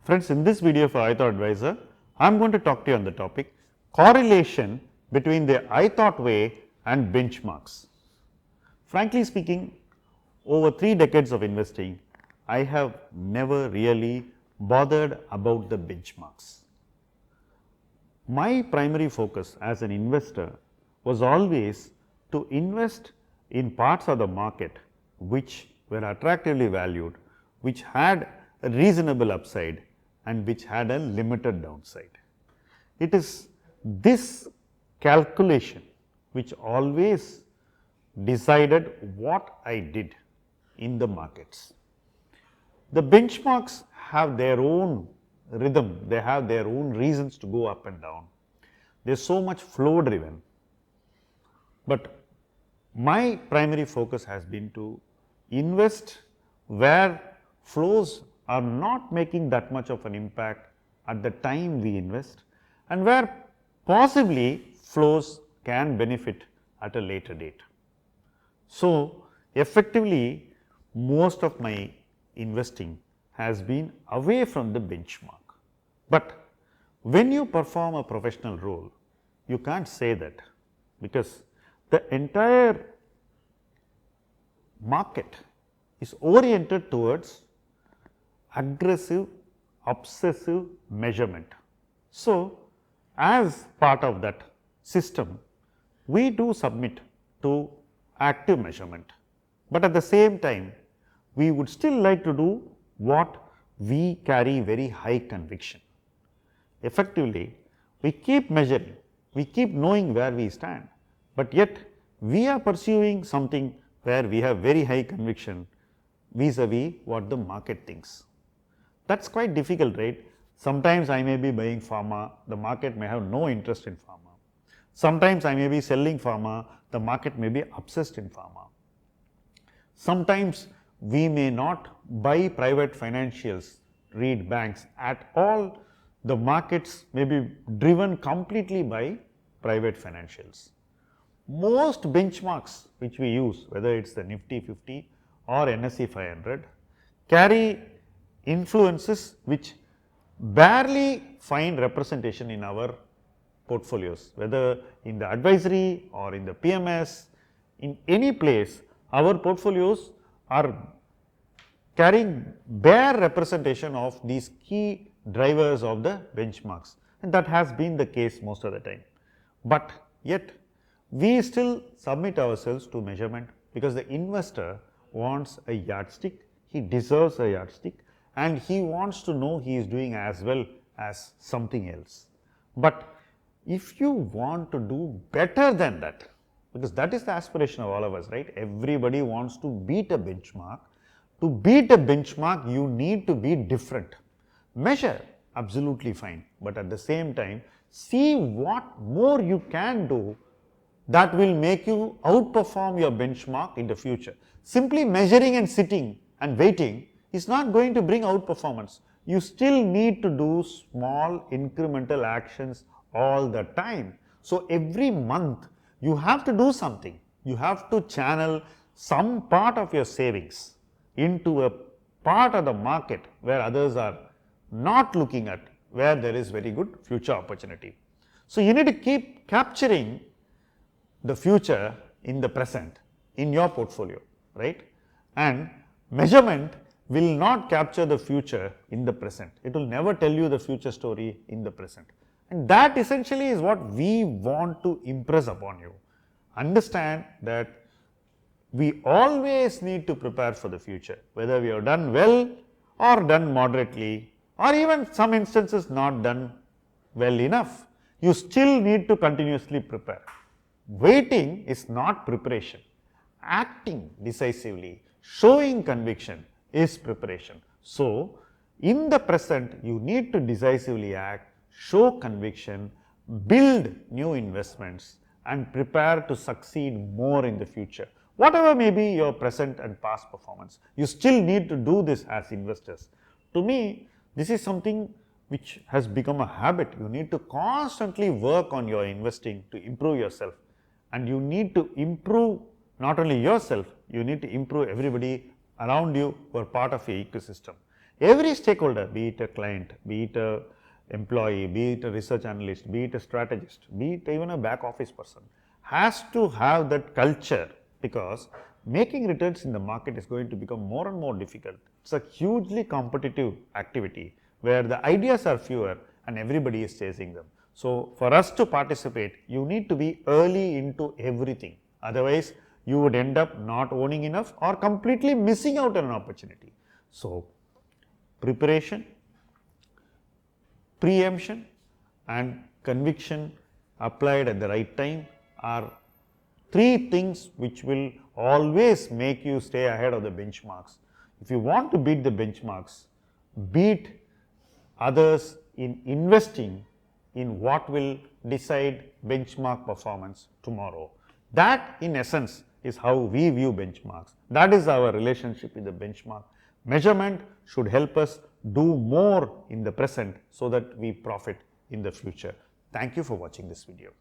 Friends, in this video for ithought Advisor, I am going to talk to you on the topic correlation between the ithought way and benchmarks. Frankly speaking, over 3 decades of investing, I have never really bothered about the benchmarks. My primary focus as an investor was always to invest in parts of the market which were attractively valued, which had a reasonable upside and which had a limited downside. It is this calculation which always decided what I did in the markets. The benchmarks have their own rhythm, they have their own reasons to go up and down. They are so much flow driven, but my primary focus has been to invest where flows are not making that much of an impact at the time we invest and where possibly flows can benefit at a later date. So, effectively most of my investing has been away from the benchmark, but when you perform a professional role you can't say that, because the entire market is oriented towards aggressive, obsessive measurement. So, as part of that system, we do submit to active measurement, but at the same time we would still like to do what we carry very high conviction. Effectively, we keep measuring, we keep knowing where we stand, but yet we are pursuing something where we have very high conviction vis-a-vis what the market thinks. That is quite difficult, right? Sometimes I may be buying pharma, the market may have no interest in pharma. Sometimes I may be selling pharma, the market may be obsessed in pharma. Sometimes we may not buy private financials, read banks at all, the markets may be driven completely by private financials. Most benchmarks which we use, whether it is the Nifty 50 or NSE 500, carry influences which barely find representation in our portfolios, whether in the advisory or in the PMS, in any place our portfolios are carrying bare representation of these key drivers of the benchmarks, and that has been the case most of the time. But yet we still submit ourselves to measurement because the investor wants a yardstick, he deserves a yardstick and he wants to know he is doing as well as something else. But if you want to do better than that, because that is the aspiration of all of us, right? Everybody wants to beat a benchmark. To beat a benchmark, you need to be different. Measure, absolutely fine, but at the same time, see what more you can do that will make you outperform your benchmark in the future. Simply measuring and sitting and waiting is not going to bring outperformance. You still need to do small incremental actions all the time. So, every month you have to do something. You have to channel some part of your savings into a part of the market where others are not looking at, where there is very good future opportunity. So, you need to keep capturing the future in the present in your portfolio, right? And measurement will not capture the future in the present. It will never tell you the future story in the present. And that essentially is what we want to impress upon you. Understand that we always need to prepare for the future, whether we have done well or done moderately or even some instances not done well enough. You still need to continuously prepare. Waiting is not preparation. Acting decisively, showing conviction is preparation. So, in the present you need to decisively act, show conviction, build new investments and prepare to succeed more in the future. Whatever may be your present and past performance, you still need to do this as investors. To me, this is something which has become a habit. You need to constantly work on your investing to improve yourself, and you need to improve not only yourself, you need to improve everybody around you who are part of your ecosystem. every stakeholder, be it a client, be it a employee, be it a research analyst, be it a strategist, be it even a back office person, has to have that culture, because making returns in the market is going to become more and more difficult. It's a hugely competitive activity where the ideas are fewer and everybody is chasing them. So, for us to participate, you need to be early into everything. Otherwise, you would end up not owning enough or completely missing out on an opportunity. So, preparation, preemption and conviction applied at the right time are three things which will always make you stay ahead of the benchmarks. If you want to beat the benchmarks, beat others in investing in what will decide benchmark performance tomorrow. That in essence is how we view benchmarks. That is our relationship with the benchmark. Measurement should help us do more in the present so that we profit in the future. Thank you for watching this video.